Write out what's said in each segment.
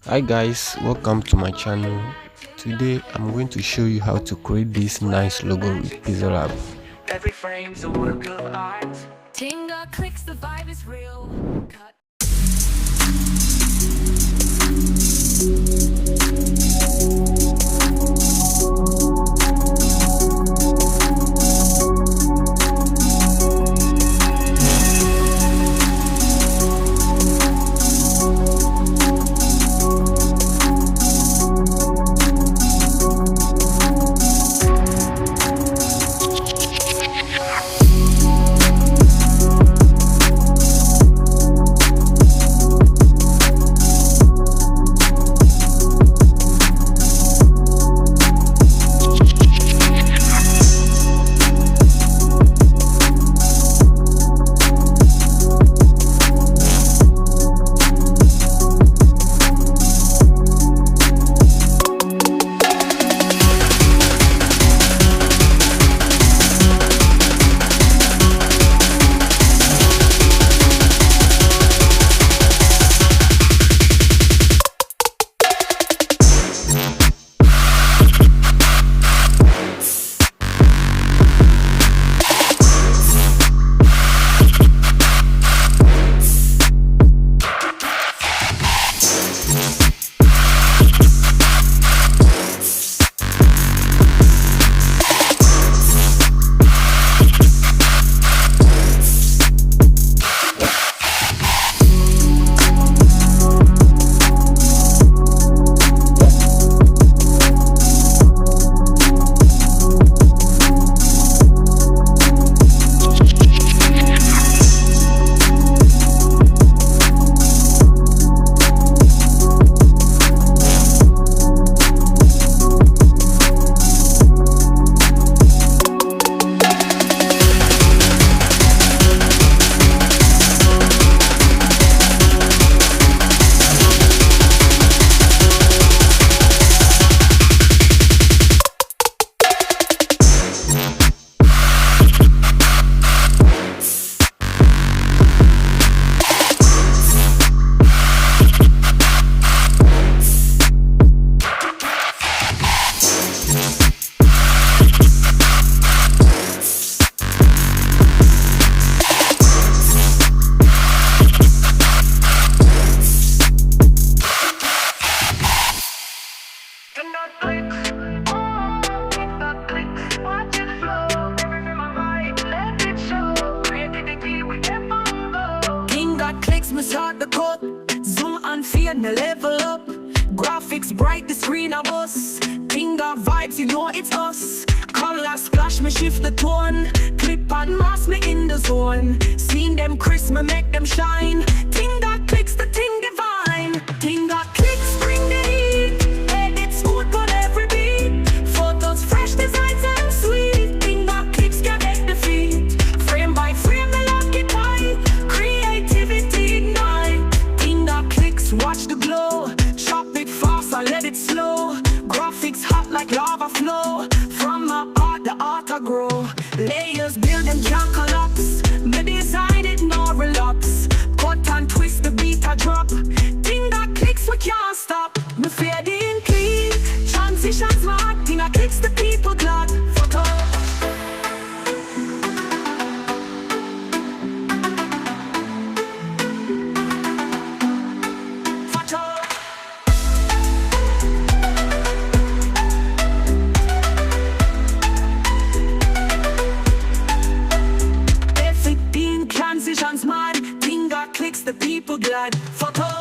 Hi guys, welcome to my channel. Today I'm going to show you how to create this nice logo with Pixellab. Every frame's a work of art. Tinga clicks, the vibe is real. Cut. Tinga clicks, massage the code. Zoom and fade, me level up. Graphics bright, the screen a bus. Tinga vibes, you know it's us. Color splash, me shift the tone. Clip and mask, me in the zone. Seen them crisp, me make them shine. Tinga clicks, the ting divine. Tinga clicks, bring the heat. Edit smooth on every beat. Photos fresh, designs and sweet. Tinga clicks, can make the feet. Frame by frame, me lock it tight. Creativity ignite. Tinga clicks, watch the glow. Chop it fast, I let it slow. Graphics hot like lava flow. From my art, the art I grow. Layers build and can't collapse. Me design it, no relapse. Cut and twist, the beat I drop. Tinga clicks, we can't stop. Me fade in clean. Transitions smart. Tinga clicks, the people glad. Photo. Photo. Transitions mad, Tinga clicks, the people glad. Photos.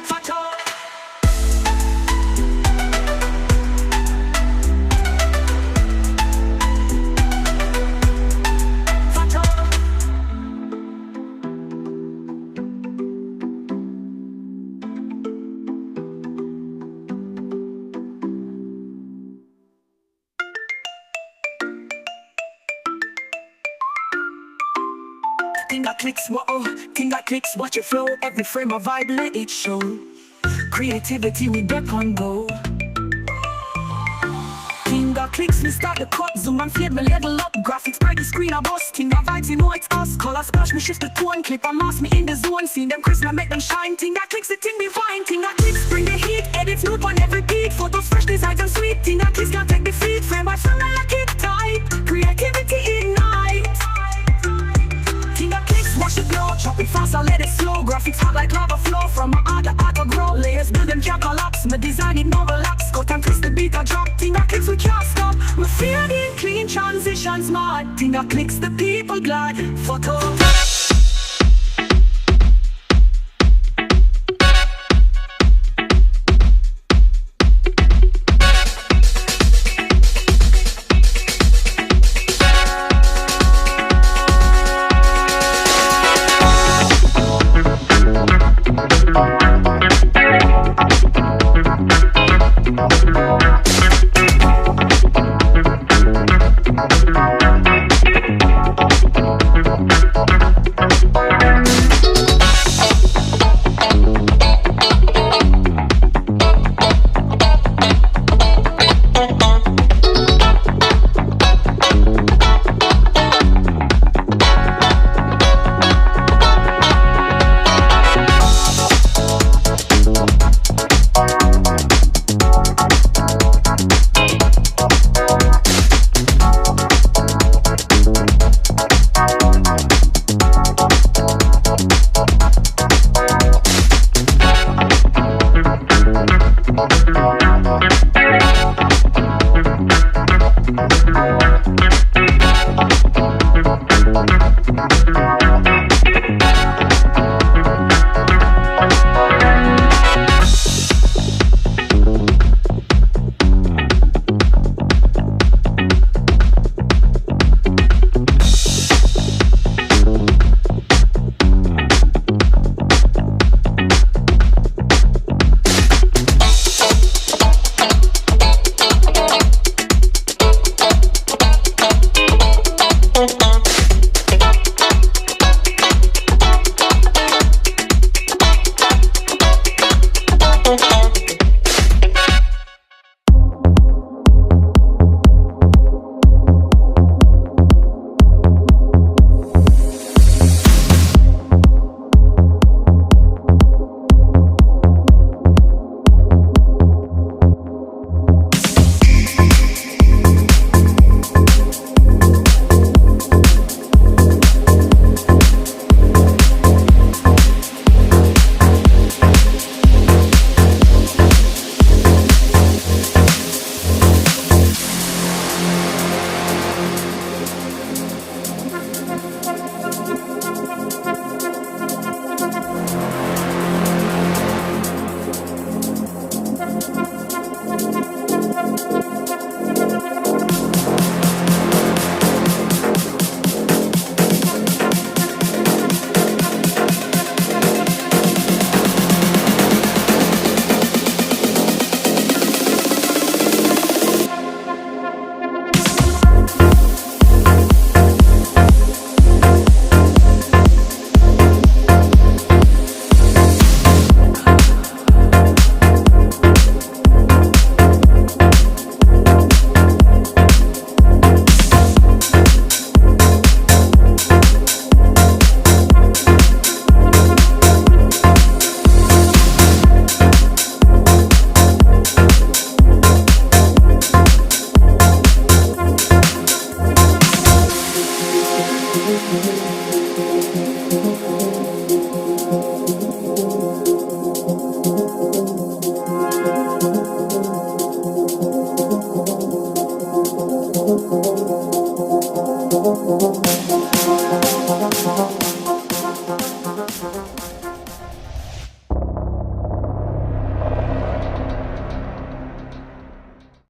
Photos. Photos. Tinga clicks, whoa, Tinga clicks, watch it flow. Every frame of vibe, let it show. Creativity, we back on go. Tinga clicks, me start the cut. Zoom and fade, me level up. Graphics bright, the screen a bust. Tinga vibes, you know it's us. Color splash, me shift the tone. Clip and mask, me in the zone. Seen them crisp, I make them shine. Tinga clicks, the thing be fine. Tinga clicks, bring the heat. Edits, note on every beat. Photos fresh, designs and sweet. Tinga clicks can't take defeat. Frame by frame, I like it tight. Creativity ignite. Tinga clicks, watch it glow. Chop it fast, I let it slow. Graphics hot like lava flow. From my art to art I grow. Layers build them can't collapse. My design it overlaps. Cut and twist the beat I drop. Tinga clicks we can't stop. We feel in clean transition smart. Tinga clicks the people glad. Photo.